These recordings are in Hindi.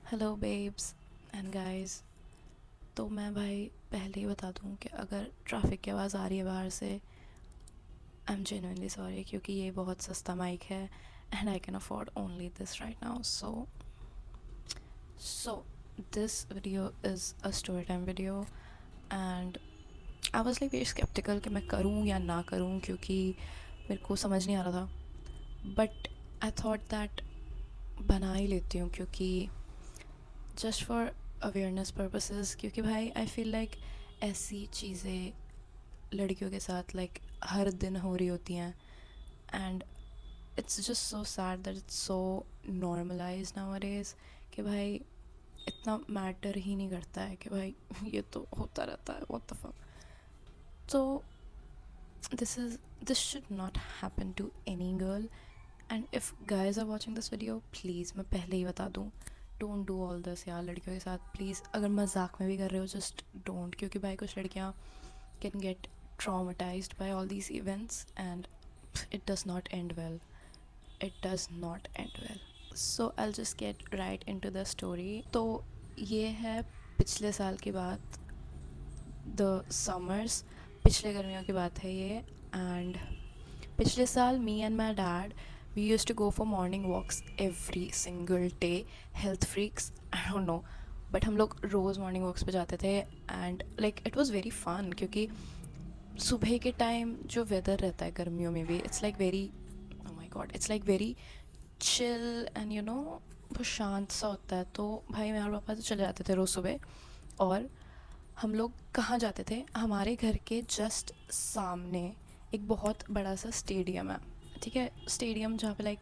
Hello babes and guys. तो मैं भाई पहले ही बता दूं कि अगर ट्रैफिक की आवाज़ आ रही है बाहर से, आई एम जेन्युइनली सॉरी, क्योंकि ये बहुत सस्ता माइक है and I can afford only this right now. So this video is a story time video and I was like very sceptical कि मैं करूं या ना करूं, क्योंकि मेरे को समझ नहीं आ रहा था। बट आई थॉट दैट बना ही लेती हूँ, क्योंकि जस्ट फॉर अवेयरनेस पर्पसेस, क्योंकि भाई आई फील लाइक ऐसी चीज़ें लड़कियों के साथ लाइक हर दिन हो रही होती हैं and it's just so sad that it's so normalise nowadays कि भाई इतना मैटर ही नहीं करता है कि भाई ये तो होता रहता है, व्हाट द फक। तो this should not happen to any girl and if guys are watching this video, please मैं पहले ही बता दूँ, डोंट डू ऑल दिस यार लड़कियों के साथ प्लीज़। अगर मजाक में भी कर रहे हो जस्ट डोंट, क्योंकि भाई कुछ लड़कियाँ can get traumatized by all these events and it does not end well. It does not end well. So I'll just get right into the story. तो ये है पिछले साल की बात, द समर्स, पिछले गर्मियों की बात है ये। एंड पिछले साल me and my dad we use to go for morning walks every single day. Health freaks, I don't know, but हम लोग रोज़ मॉर्निंग वॉक्स पे जाते थे and like it was very fun, क्योंकि सुबह के टाइम जो वेदर रहता है गर्मियों में भी it's like very, oh my God, it's like very chill and you know वो शांत सा होता है। तो भाई मेरे पापा तो चले जाते थे रोज़ सुबह। और हम लोग कहाँ जाते थे, हमारे घर के जस्ट सामने एक बहुत बड़ा सा स्टेडियम है, ठीक है, स्टेडियम जहाँ पे लाइक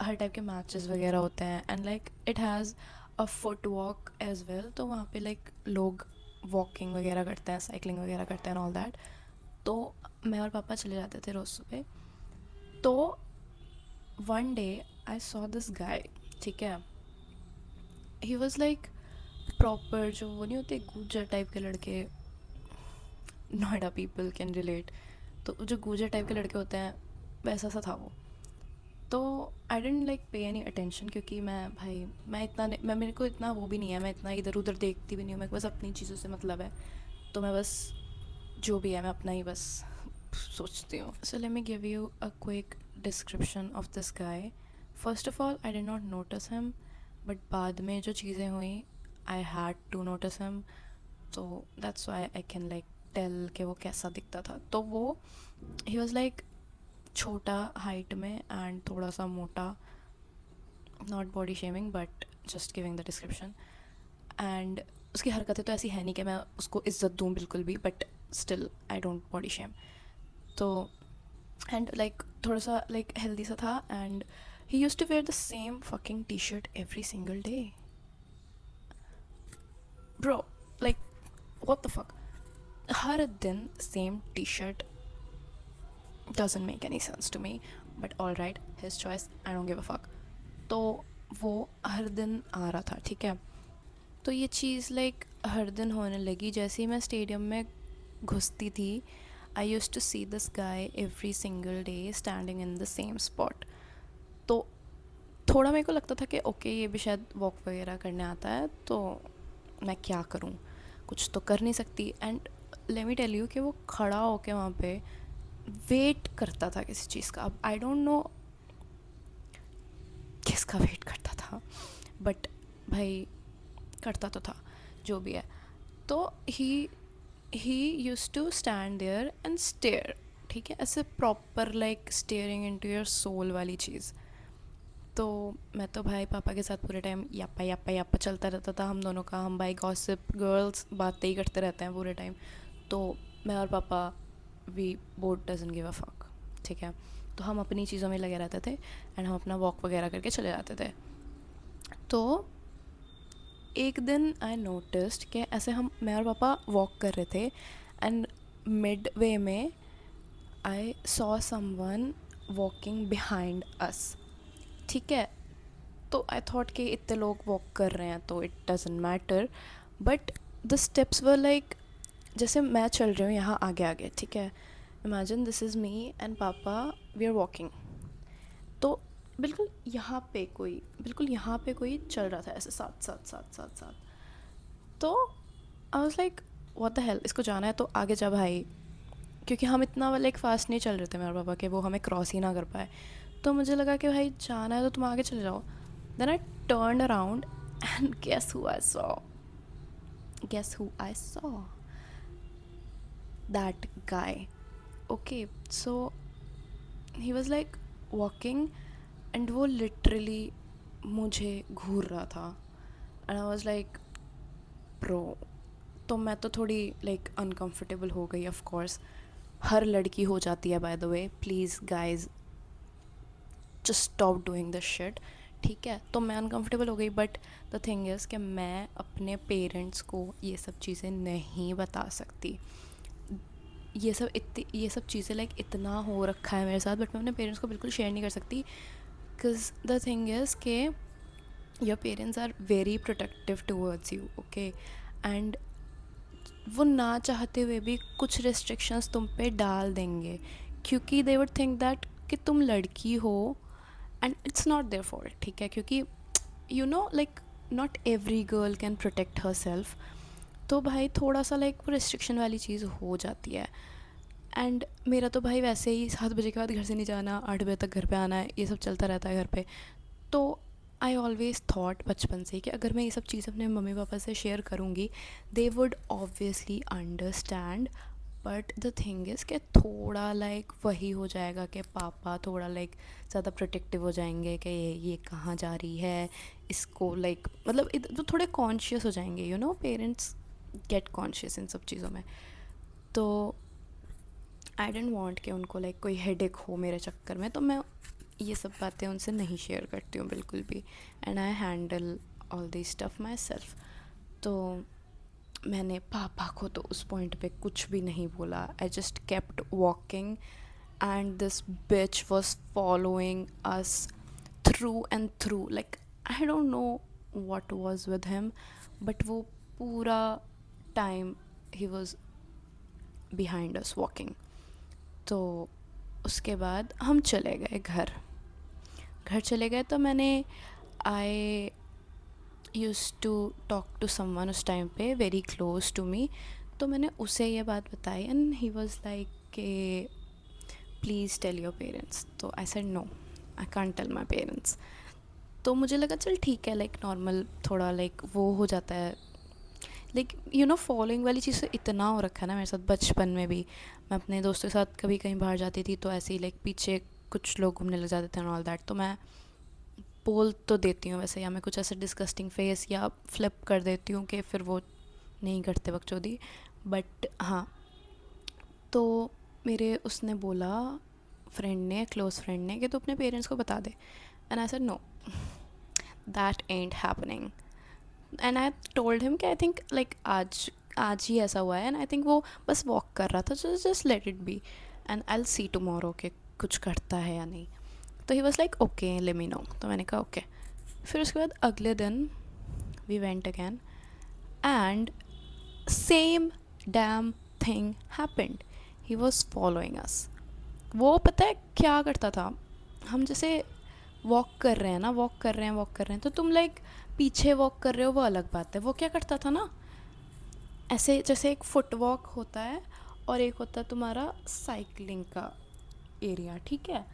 हर टाइप के मैचेस वगैरह होते हैं and like it has a foot walk as well. तो वहाँ पे लाइक लोग वॉकिंग वगैरह करते हैं, साइकिलिंग वगैरह करते हैं ऑल दैट। तो मैं और पापा चले जाते थे रोज़ सुबह। तो one day I saw this guy, ठीक है, ही वॉज लाइक प्रॉपर, जो वो नहीं होते गुजर टाइप के लड़के, नोएडा पीपल कैन रिलेट, तो जो गुजर टाइप के लड़के होते हैं वैसा सा था वो। तो आई डेंट लाइक पे एनी अटेंशन, क्योंकि मैं इतना मैं मेरे को इतना वो भी नहीं है, मैं इतना इधर उधर देखती भी नहीं हूँ, मेरे को बस अपनी चीज़ों से मतलब है। तो मैं बस जो भी है मैं अपना ही बस सोचती हूँ। So let me give you a quick description of this guy. First of all I did not notice him, but बाद में जो चीज़ें हुई I had to notice him. तो that's why I can like tell कि वो कैसा दिखता था। तो वो ही वॉज लाइक छोटा हाइट में एंड थोड़ा सा मोटा, not body shaming but just giving the description. And उसकी हरकतें तो ऐसी है नहीं कि मैं उसको इज्जत दूँ बिल्कुल भी, but still I don't body shame. तो एंड लाइक थोड़ा सा लाइक हेल्दी सा था and he use to wear the same fucking T shirt every single day. Bro, like what the fuck, हर दिन same T shirt doesn't make any sense to me, but all right, his choice, I don't give a fuck. तो वो हर दिन आ रहा था, ठीक है। तो ये चीज़ लाइक हर दिन होने लगी जैसे ही मैं स्टेडियम में घुसती थी। I use to see this guy every single day standing in the same spot. तो थोड़ा मेरे को लगता था कि ओके ये भी शायद वॉक वगैरह करने आता है, तो मैं क्या करूँ, कुछ तो कर नहीं सकती। And let me tell you कि वो खड़ा होके वहाँ पे वेट करता था किसी चीज़ का। अब आई डोंट नो किसका वेट करता था, बट भाई करता तो था, जो भी है। तो he use to stand there and stare, ठीक है, ऐसे proper like staring into your soul वाली चीज़। तो मैं तो भाई पापा के साथ पूरे टाइम यापा यापा यापा चलता रहता था हम दोनों का। हम भाई गॉसिप गर्ल्स बातें ही करते रहते हैं पूरे टाइम। तो मैं और पापा we both doesn't give a fuck, ठीक है। तो हम अपनी चीज़ों में लगे रहते थे एंड हम अपना वॉक वगैरह करके चले जाते थे। तो एक दिन आई नोटिस्ड कि ऐसे मैं और पापा वॉक कर रहे थे एंड मिड वे में I saw someone walking behind us, ठीक है। तो आई थॉट कि इतने लोग वॉक कर रहे हैं तो it doesn't matter, but the steps were like, जैसे मैं चल रही हूँ यहाँ आगे आगे, ठीक है, imagine this is me and पापा, वी आर वॉकिंग। तो बिल्कुल यहाँ पे कोई चल रहा था ऐसे साथ साथ साथ साथ साथ। तो I was like what the hell, इसको जाना है तो आगे जा भाई, क्योंकि हम इतना लाइक फास्ट नहीं चल रहे थे मेरे पापा के, वो हमें क्रॉस ही ना कर पाए। तो मुझे लगा कि भाई जाना है तो तुम आगे चले जाओ। Then I turn around and guess who I saw, that guy. Okay, so he was like walking and वो लिटरली मुझे घूर रहा था and I was like pro. तो मैं तो थोड़ी लाइक अनकंफर्टेबल हो गई, ऑफ कोर्स हर लड़की हो जाती है, by the way please guys just stop doing this shit, ठीक है। तो मैं अनकंफर्टेबल हो गई, बट द थिंग इज़ कि मैं अपने पेरेंट्स को ये सब चीज़ें नहीं बता सकती। ये सब चीज़ें लाइक इतना हो रखा है मेरे साथ, बट मैं अपने पेरेंट्स को बिल्कुल शेयर नहीं कर सकती, बिकॉज द थिंग इज़ के your parents are very protective towards you, okay. And वो ना चाहते हुए भी कुछ रिस्ट्रिक्शंस तुम पे डाल देंगे, क्योंकि दे वुड थिंक दैट कि तुम लड़की हो and it's not their fault, ठीक है। क्योंकि you know like not every girl can protect her self. तो भाई थोड़ा सा लाइक वो रिस्ट्रिक्शन वाली चीज़ हो जाती है। एंड मेरा तो भाई वैसे ही 7 बजे के बाद घर से नहीं जाना, 8 बजे तक घर पे आना है, ये सब चलता रहता है घर पे। तो आई ऑलवेज़ थॉट बचपन से कि अगर मैं ये सब चीज़ अपने मम्मी पापा से शेयर करूँगी, they would obviously understand. But the thing is कि थोड़ा लाइक वही हो जाएगा कि पापा थोड़ा लाइक ज़्यादा प्रोटेक्टिव हो जाएंगे कि ये कहाँ जा रही है, इसको लाइक मतलब तो थोड़े कॉन्शियस हो जाएंगे, you know parents get conscious in सब चीज़ों में। तो आई डेंट वॉन्ट कि उनको लाइक कोई हेडेक हो मेरे चक्कर में, तो मैं ये सब बातें उनसे नहीं शेयर करती हूँ बिल्कुल भी। And I handle all this stuff my self. तो मैंने पापा को तो उस पॉइंट पे कुछ भी नहीं बोला, I just kept walking and this beach was following us through and through. Like I don't know what was with him, but वो पूरा time he was behind us walking. तो उसके बाद हम चले गए घर चले गए। तो मैंने I use to talk to someone उस टाइम पे वेरी क्लोज टू मी। तो मैंने उसे ये बात बताई एंड ही वाज लाइक के प्लीज़ टेल योर पेरेंट्स। तो I said no, I can't tell my parents. तो मुझे लगा चल ठीक है, लाइक नॉर्मल थोड़ा लाइक वो हो जाता है, लाइक यू नो फॉलोइंग वाली चीज़ तो इतना हो रखा है ना मेरे साथ बचपन में भी। मैं अपने दोस्तों के साथ कभी कहीं बाहर जाती थी तो ऐसे ही लाइक पीछे कुछ लोग घूमने लग जाते थे एंड ऑल दैट। तो मैं बोल तो देती हूँ वैसे, या मैं कुछ ऐसे डिस्गस्टिंग फेस या फ्लिप कर देती हूँ कि फिर वो नहीं करते बकचोदी। बट हाँ, तो मेरे उसने बोला, फ्रेंड ने, क्लोज फ्रेंड ने, कि तू अपने पेरेंट्स को बता दे। And I said no, that ain't happening. And I told him कि आई थिंक लाइक आज ही ऐसा हुआ है एंड आई थिंक वो बस वॉक कर रहा था, just let it be and I will see tomorrow कि कुछ करता है या नहीं। तो he was like okay let me know. तो मैंने कहा ओके। फिर उसके बाद अगले दिन we went again and same damn thing happened. He was following us. वो पता है क्या करता था, हम जैसे वॉक कर रहे हैं ना, वॉक कर रहे हैं तो तुम लाइक पीछे वॉक कर रहे हो वो अलग बात है। वो क्या करता था ना, ऐसे जैसे एक फुट वॉक होता है और एक होता है तुम्हारा साइकिलिंग का एरिया, ठीक है।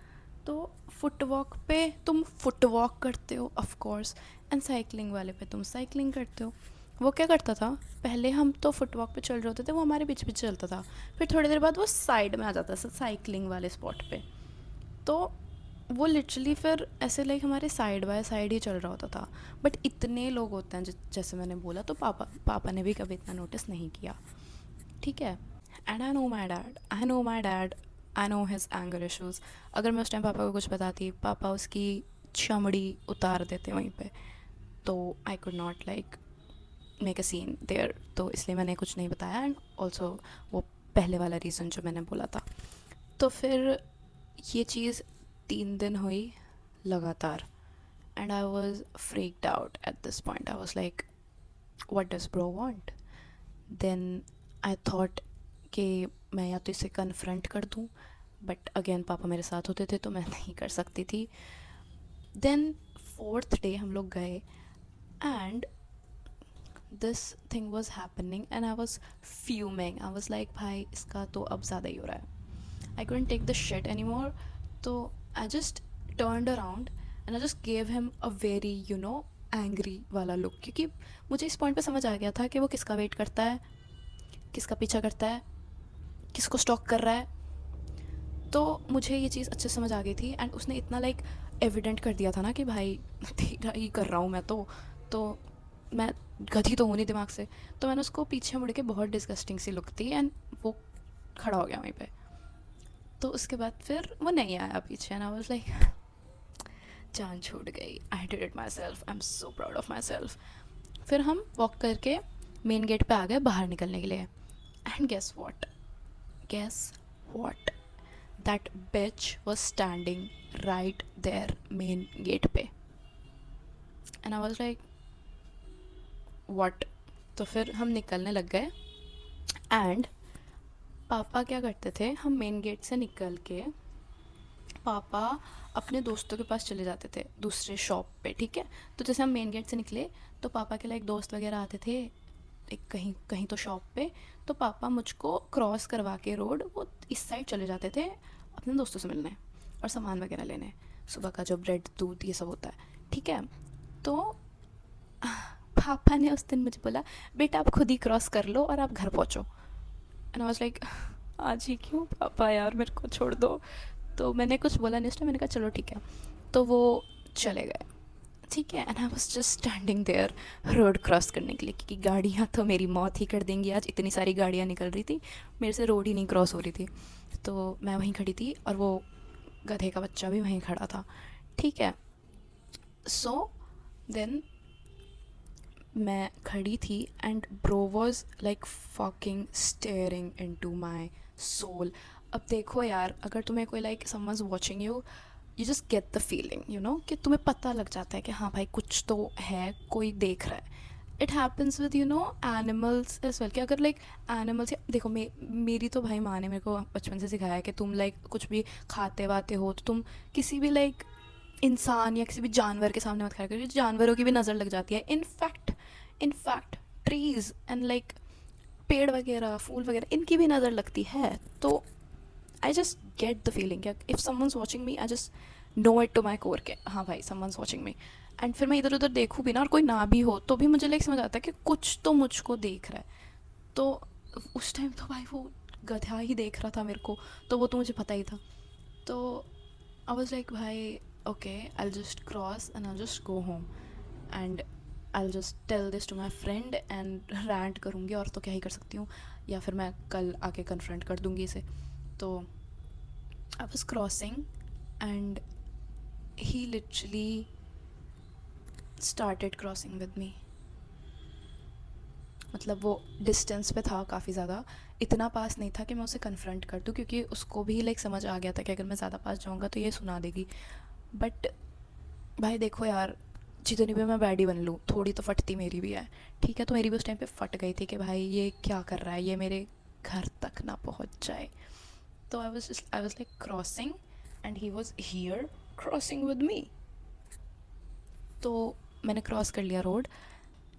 तो फुट वॉक पे तुम फुट वॉक करते हो ऑफ कोर्स, एंड साइकिलिंग वाले पे तुम साइकिलिंग करते हो। वो क्या करता था, पहले हम तो फुट वॉक पे चल रहे होते थे, वो हमारे बीच बीच चलता था, फिर थोड़ी देर बाद वो साइड में आ जाता था साइकिलिंग वाले स्पॉट पे। तो वो लिटरली फिर ऐसे लाइक हमारे साइड बाय साइड ही चल रहा होता था। बट इतने लोग होते हैं जैसे मैंने बोला, तो पापा ने भी कभी इतना नोटिस नहीं किया, ठीक है। And I know his anger issues. अगर मैं उस टाइम पापा को कुछ बताती, पापा उसकी चमड़ी उतार देते वहीं पे। तो I could not like make a scene there, तो इसलिए मैंने कुछ नहीं बताया। एंड ऑल्सो वो पहले वाला रीज़न जो मैंने बोला था। तो फिर ये चीज़ 3 दिन हुई लगातार and I was freaked out at this point. I was like what does bro want. Then I thought कि मैं या तो इसे कन्फ्रंट कर दूँ, बट अगेन पापा मेरे साथ होते थे तो मैं नहीं कर सकती थी। देन 4th डे हम लोग गए and this thing was happening and I was fuming. I was like भाई इसका तो अब ज़्यादा ही हो रहा है. I couldn't take the shit anymore. So I just turned around and I just gave him a very, angry वाला look. क्योंकि मुझे इस पॉइंट पे समझ आ गया था कि वो किसका वेट करता है, किसका पीछा करता है, किसको स्टॉक कर रहा है. तो मुझे ये चीज़ अच्छे समझ आ गई थी एंड उसने इतना लाइक एविडेंट कर दिया था ना कि भाई तेरा ही कर रहा हूँ मैं तो मैं गधी तो हूँ नहीं दिमाग से. तो मैंने उसको पीछे मुड़ के बहुत डिस्गस्टिंग सी लुक थी एंड वो खड़ा हो गया वहीं पे. तो उसके बाद फिर वो नहीं आया पीछे एंड आई वाज लाइक जान छूट गई. I did it my self. I am so proud of my self. फिर हम वॉक करके मेन गेट पे आ गए बाहर निकलने के लिए. And guess what that bitch was standing right there main gate पे. And I was like what. तो फिर हम निकलने लग गए एंड पापा क्या करते थे, हम मेन गेट से निकल के पापा अपने दोस्तों के पास चले जाते थे दूसरे शॉप पे. ठीक है, तो जैसे हम मेन गेट से निकले तो पापा के लाइक दोस्त वगैरह आते थे एक कहीं कहीं तो शॉप पे. तो पापा मुझको क्रॉस करवा के रोड वो इस साइड चले जाते थे अपने दोस्तों से मिलने और सामान वगैरह लेने. सुबह का जो ब्रेड दूध ये सब होता है. ठीक है, तो पापा ने उस दिन मुझे बोला बेटा आप खुद ही क्रॉस कर लो और आप घर पहुँचो. एंड आई वाज लाइक आज ही क्यों पापा यार मेरे को छोड़ दो. तो मैंने कुछ बोला नहीं उस टाइम. मैंने कहा चलो ठीक है. तो वो चले गए. ठीक है, and I was just standing there road cross करने के लिए क्योंकि गाड़ियाँ तो मेरी मौत ही कर देंगी आज. इतनी सारी गाड़ियाँ निकल रही थी, मेरे से रोड ही नहीं क्रॉस हो रही थी. तो मैं वहीं खड़ी थी और वो गधे का बच्चा भी वहीं खड़ा था. ठीक है, सो देन मैं खड़ी थी and bro was like fucking staring into my soul. अब देखो यार, अगर तुम्हें कोई like someone's watching you just get the feeling कि तुम्हें पता लग जाता है कि हाँ भाई कुछ तो है, कोई देख रहा है. It happens with animals as well. कि अगर लाइक एनिमल्स देखो मेरी तो भाई माँ ने मेरे को बचपन से सिखाया है कि तुम लाइक कुछ भी खाते वाते हो तो तुम किसी भी लाइक इंसान या किसी भी जानवर के सामने मत खाया करो. जानवरों की भी नज़र लग जाती है. इनफैक्ट ट्रीज एंड लाइक पेड़ वगैरह फूल वगैरह इनकी भी नज़र लगती है. तो I just get the feeling कि if someone's watching me I just know it to my core के हाँ भाई समवनस वॉचिंग मी. एंड फिर मैं इधर उधर देखूँ भी ना और कोई ना भी हो तो भी मुझे लाइक समझ आता है कि कुछ तो मुझको देख रहा है. तो उस टाइम तो भाई वो गधा ही देख रहा था मेरे को, तो वो तो मुझे पता ही था. तो आई वाज लाइक भाई okay I just cross and I just go home and I just tell this to my friend and rant करूँगी. और तो क्या ही कर सकती हूँ, या फिर मैं कल आके कन्फ्रंट कर दूँगी इसे. तो I was crossing and he literally started crossing with मी. मतलब वो डिस्टेंस पे था काफ़ी ज़्यादा, इतना पास नहीं था कि मैं उसे कन्फ्रंट कर दूँ क्योंकि उसको भी लाइक समझ आ गया था कि अगर मैं ज़्यादा पास जाऊँगा तो ये सुना देगी. बट भाई देखो यार, जितनी भी मैं बैडी बन लूँ थोड़ी तो फटती मेरी भी है. ठीक है, तो मेरी भी उस टाइम पे फट गई थी कि भाई ये क्या कर रहा है, ये मेरे घर तक ना पहुँच जाए. तो I was like crossing and he was here crossing with me. तो मैंने क्रॉस कर लिया road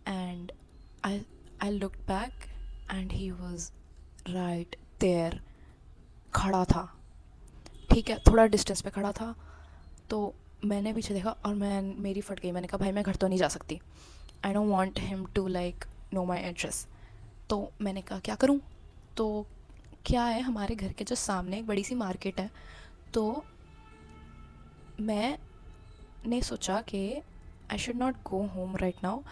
and I looked back and he was right there खड़ा था. ठीक है, थोड़ा डिस्टेंस पे खड़ा था. तो मैंने पीछे देखा और मेरी फट गई. मैंने कहा भाई मैं घर तो नहीं जा सकती. I don't want him to like know my address. तो मैंने कहा क्या करूँ. तो क्या हमारे घर के जो सामने एक बड़ी सी मार्केट है. तो मैंने सोचा कि I should not go home right now,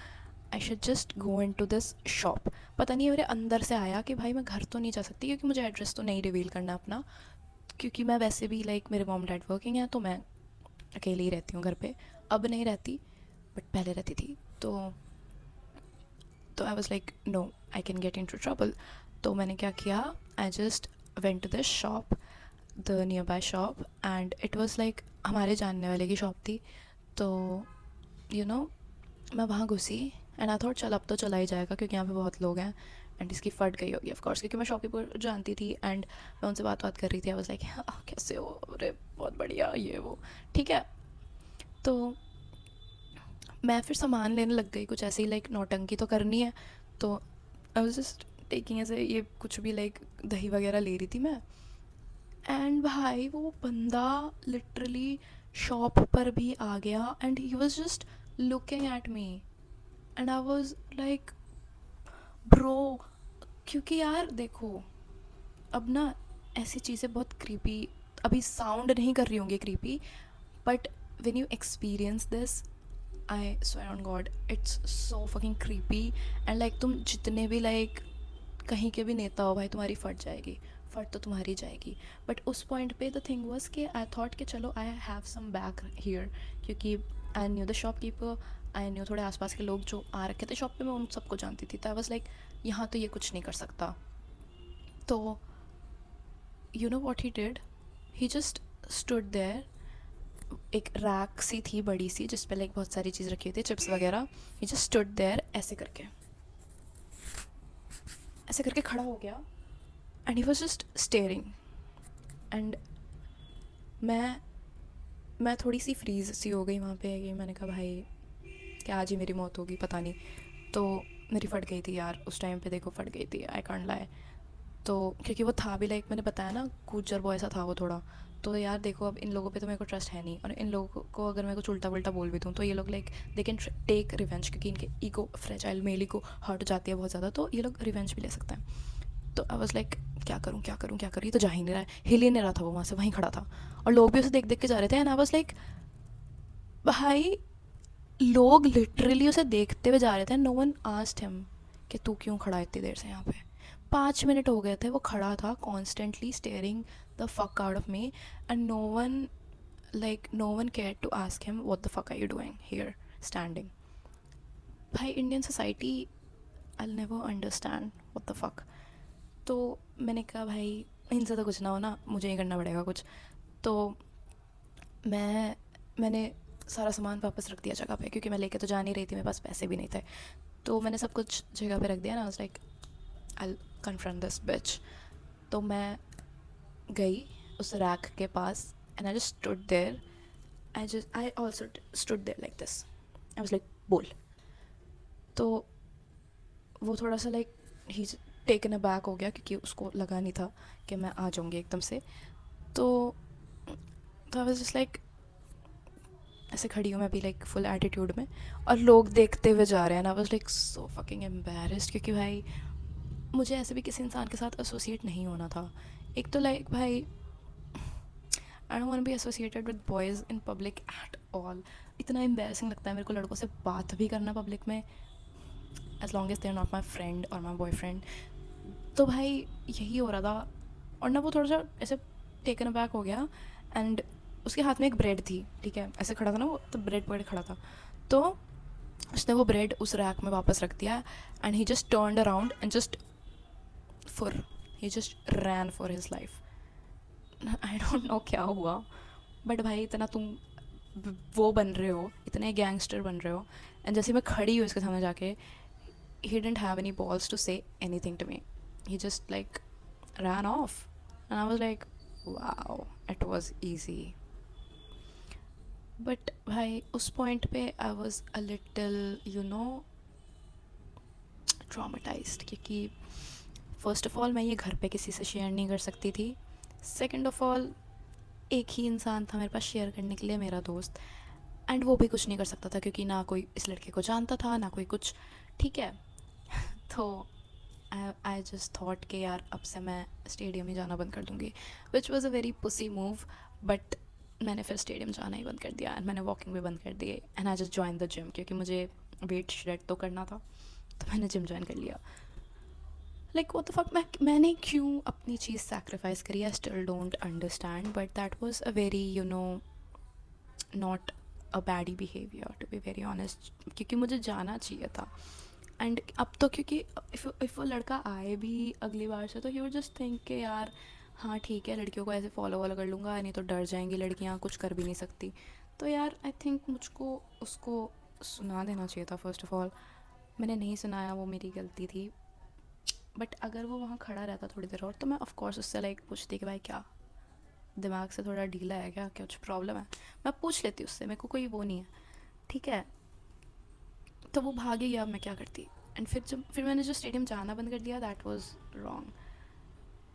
I should just go into this shop. पता नहीं मेरे अंदर से आया कि भाई मैं घर तो नहीं जा सकती क्योंकि मुझे एड्रेस तो नहीं रिवील करना अपना, क्योंकि मैं वैसे भी लाइक मेरे मॉम डैड वर्किंग है तो मैं अकेले ही रहती हूँ घर पे. अब नहीं रहती बट पहले रहती थी. तो I was like no I can get into trouble. तो मैंने क्या किया, I just went to this shop, the nearby shop and it was like हमारे जानने वाले की शॉप थी. तो मैं वहाँ घुसी एंड आई थॉट चल अब तो चला ही जाएगा क्योंकि यहाँ पे बहुत लोग हैं एंड इसकी फट गई होगी ऑफ कोर्स क्योंकि मैं शॉपकीपर जानती थी एंड मैं उनसे बात कर रही थी. आई वाज लाइक कैसे हो, अरे बहुत बढ़िया ये वो. ठीक है, तो मैं फिर सामान लेने लग गई, कुछ ऐसे ही लाइक नौटंकी तो करनी है, तो आई वाज जस्ट टेकिंग ऐसे ये कुछ भी लाइक दही वगैरह ले रही थी मैं। एंड भाई वो बंदा लिटरली शॉप पर भी आ गया and he was just looking at me and I was like bro. क्योंकि यार देखो, अब ना ऐसी चीज़ें बहुत क्रीपी अभी साउंड नहीं कर रही होंगी creepy, but when you experience this, I swear on God it's so fucking creepy. And like तुम जितने भी लाइक कहीं के भी नेता हो भाई, तुम्हारी फट जाएगी, फट तो तुम्हारी जाएगी। बट उस पॉइंट पे द थिंग वाज कि आई थॉट कि चलो I have some back here, क्योंकि I knew the shopkeeper, I knew थोड़े आसपास के लोग जो आ रखे थे शॉप पे, मैं उन सबको जानती थी। तो आई वाज लाइक यहाँ तो ये कुछ नहीं कर सकता। तो you know what he did, he just stood there. एक रैक सी थी बड़ी सी जिस पे लाइक बहुत सारी चीज़ रखी हुई थी, चिप्स वगैरह। ही जस्ट स्टूड देयर, ऐसे करके खड़ा हो गया and he was just steering. And मैं मैं थोड़ी सी फ्रीज सी हो गई वहाँ पे कि मैंने कहा भाई क्या आज ही मेरी मौत होगी, पता नहीं। तो मेरी फट गई थी यार उस टाइम पे, देखो फट गई थी, आई कांट लाई। तो क्योंकि वो था भी लाइक मैंने बताया ना, कूचर बॉय सा था वो थोड़ा। तो यार देखो अब इन लोगों पे तो मेरे को ट्रस्ट है नहीं, और इन लोगों को अगर मैं कुछ उल्टा पुल्टा बोल भी दूँ तो ये लोग like they can take revenge, क्योंकि इनके ego fragile male ego hurt जाती है बहुत ज़्यादा, तो ये लोग रिवेंज भी ले सकते हैं। तो आई वाज लाइक क्या करूँ क्या करूँ क्या करूँ, ये तो जा ही नहीं रहा है, हिल ही नहीं रहा था, वो वहाँ से वहीं खड़ा था और लोग भी उसे देख देख के जा रहे थे। एंड आई वाज लाइक भाई, लोग लिटरली उसे देखते हुए जा रहे थे। नो वन आस्क्ड हिम कि तू क्यों खड़ा है इतनी देर से यहाँ पे। 5 मिनट हो गए थे वो खड़ा था constantly staring the fuck out of me, and no one care to ask him what the fuck are you doing here standing. भाई Indian society, I never understand what the fuck. तो मैंने कहा भाई इनसे तो कुछ ना हो ना, मुझे ही करना पड़ेगा कुछ। तो मैंने सारा सामान वापस रख दिया जगह पे, क्योंकि मैं लेके तो जा नहीं रही थी, मेरे पास पैसे भी नहीं थे। तो मैंने सब कुछ जगह पे रख दिया ना, I was like I confront this bitch. तो मैं गई उस रैक के पास and I just stood there, I also stood there like this, I was like बोल। तो वो थोड़ा सा like he taken a back हो गया, क्योंकि उसको लगा नहीं था कि मैं आ जाऊँगी एकदम से। तो आई वाज जस्ट लाइक ऐसे खड़ी हूँ मैं भी लाइक फुल एटीट्यूड में, और लोग देखते हुए जा रहे हैं। आई was like so fucking embarrassed, क्योंकि भाई मुझे ऐसे भी किसी इंसान के साथ एसोसिएट नहीं होना था। एक तो लाइक भाई I don't want to be associated with boys in public at all. इतना एम्बैरेसिंग लगता है मेरे को लड़कों से बात भी करना पब्लिक में, as long as they are not my friend और माई बॉयफ्रेंड। तो भाई यही हो रहा था। और ना वो थोड़ा सा ऐसे टेकन अबैक हो गया, एंड उसके हाथ में एक ब्रेड थी, ठीक है, ऐसे खड़ा था ना वो, तो ब्रेड पकड़े खड़ा था। तो उसने वो ब्रेड उस रैक में वापस रख दिया, and he just turned around and just for he just ran for his life. I don't no क्या हुआ, बट भाई इतना तुम वो बन रहे हो, इतने गैंगस्टर बन रहे हो, एंड जैसे मैं खड़ी हूँ इसके सामने जाके, he didn't have any balls to say anything to me. He just like ran off. And I was like, wow, it was easy. But भाई उस point पे I was a little, you know, traumatized, क्योंकि first of all मैं ये घर पे किसी से शेयर नहीं कर सकती थी। Second of all, एक ही इंसान था मेरे पास शेयर करने के लिए, मेरा दोस्त, एंड वो भी कुछ नहीं कर सकता था क्योंकि ना कोई इस लड़के को जानता था ना कोई कुछ, ठीक है। तो आई जस्ट थॉट कि यार अब से मैं स्टेडियम ही जाना बंद कर दूँगी, which was a very pussy move. But मैंने फिर स्टेडियम जाना ही बंद कर दिया, एंड मैंने वॉकिंग भी बंद कर दी, and I just join the gym, क्योंकि मुझे वेट श्रेड तो करना था, तो मैंने जिम ज्वाइन कर लिया। लाइक व्हाट द फक, मैंने क्यों अपनी चीज़ सैक्रिफाइस करी, I still don't understand, but that was a very you know not a baddie behaviour to be very honest, क्योंकि मुझे जाना चाहिए था। एंड अब तो क्योंकि इफ़ वो लड़का आए भी अगली बार से, तो ही वुड जस्ट थिंक कि यार हाँ ठीक है, लड़कियों को ऐसे फॉलो वॉलो कर लूँगा, नहीं तो डर जाएंगी लड़कियाँ, कुछ कर भी नहीं सकती। तो यार आई थिंक मुझको उसको सुना देना चाहिए था फर्स्ट ऑफ ऑल। मैंने नहीं सुनाया, वो मेरी गलती थी। बट अगर वो वहाँ खड़ा रहता थोड़ी देर और, तो मैं ऑफकोर्स उससे लाइक पूछती कि भाई क्या दिमाग से थोड़ा ढीला है क्या, कुछ प्रॉब्लम है? मैं पूछ लेती उससे, मेरे को कोई वो नहीं है, ठीक है। तो वो भागी गया, अब मैं क्या करती? एंड फिर मैंने जो स्टेडियम जाना बंद कर दिया, that was wrong,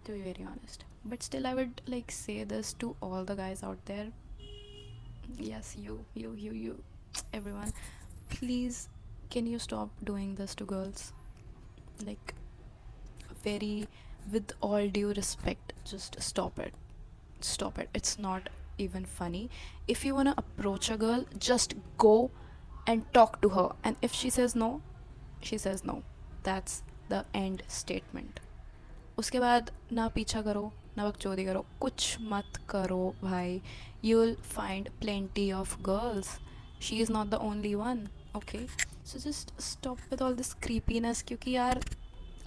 to be very honest. But still I would like say this to all the guys out there, yes, you everyone, please, can you stop doing this to girls? Like, very, with all due respect, just stop it, it's not even funny. If you want to approach a girl, just go and talk to her, and if she says no, she says no, that's the end statement. उसके बाद ना पीछा करो, ना बकचोदी करो, कुछ मत करो भाई. You'll find plenty of girls. She is not the only one. Okay, so just stop with all this creepiness. क्योंकि यार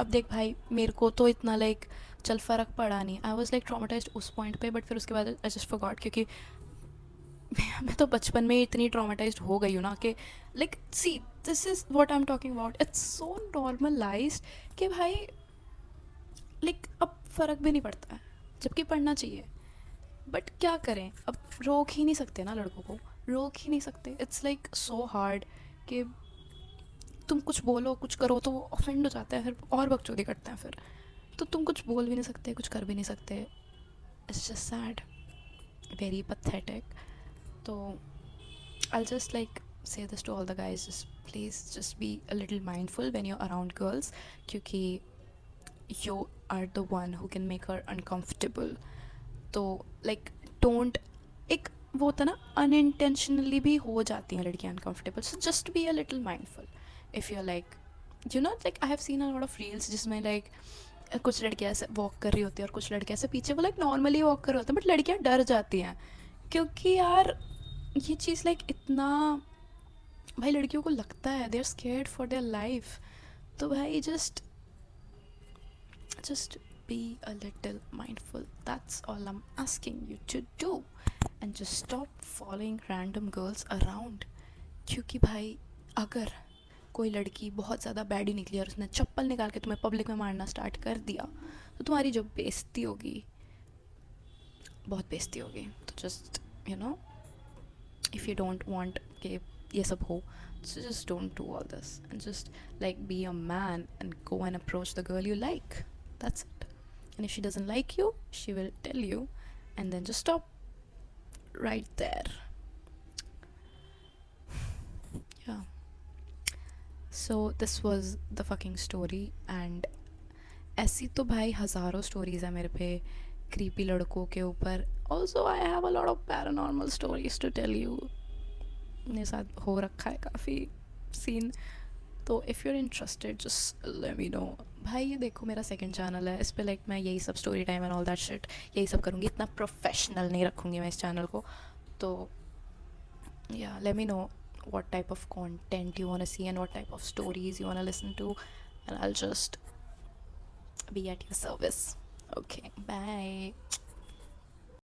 अब देख भाई, मेरे को तो इतना लाइक चल फ़र्क पड़ा नहीं. आई वॉज लाइक ट्रामेटाइज्ड उस पॉइंट पे, बट फिर उसके बाद आई जस्ट फॉरगॉट, क्योंकि मैं तो बचपन में इतनी ट्रामेटाइज्ड हो गई हूँ ना कि like see, this is what I am talking about. It's so normalised कि भाई लाइक अब फ़र्क भी नहीं पड़ता है, जबकि पढ़ना चाहिए. बट क्या करें, अब रोक ही नहीं सकते ना, लड़कों को रोक ही नहीं सकते. इट्स लाइक सो हार्ड कि तुम कुछ बोलो कुछ करो तो वो ऑफेंड हो जाता है, फिर और बकचोदी करते हैं. फिर तो तुम कुछ बोल भी नहीं सकते, कुछ कर भी नहीं सकते. It's just sad, very pathetic. तो I just like say this to all the guys, just please just be a little mindful when you're around girls, क्योंकि you are the one who can make her uncomfortable. तो लाइक डोंट, एक वो होता ना, अनइंटेंशनली भी हो जाती हैं लड़कियाँ uncomfortable. So just be a little mindful. If you like, you know, like I have seen a lot of reels जिसमें लाइक कुछ लड़कियाँ ऐसे वॉक कर रही होती है और कुछ लड़कियाँ ऐसे पीछे वो लाइक नॉर्मली वॉक कर रहे होते हैं, बट लड़कियाँ डर जाती हैं. क्योंकि यार ये चीज़ लाइक इतना, भाई लड़कियों को लगता है they are scared for their life. तो भाई just be a little mindful, that's all I'm asking you to do. And just stop following random girls around. क्योंकि भाई अगर कोई लड़की बहुत ज़्यादा बैडी निकली और उसने चप्पल निकाल के तुम्हें पब्लिक में मारना स्टार्ट कर दिया, तो तुम्हारी जो बेइज्जती होगी, बहुत बेइज्जती होगी. तो just you know, if you don't want कि ये सब हो, so just don't do all this, and just like be a man and go and approach the girl you like. That's it. And if she doesn't like you, she will tell you, and then just stop right there. Yeah. So this was the fucking story. And ऐसी तो भाई हज़ारों स्टोरीज़ है मेरे पे क्रीपी लड़कों के ऊपर. Also I have a lot of paranormal stories to tell you. मेरे साथ हो रखा है काफ़ी सीन. तो if you're interested just let me know. भाई ये देखो मेरा सेकंड चैनल है, इस पर लाइक मैं यही सब story time and all that shit यही सब करूँगी. इतना प्रोफेशनल नहीं रखूँगी मैं इस चैनल को. तो या late me no what type of content you want to see and what type of stories you want to listen to, and I'll just be at your service. Okay, bye.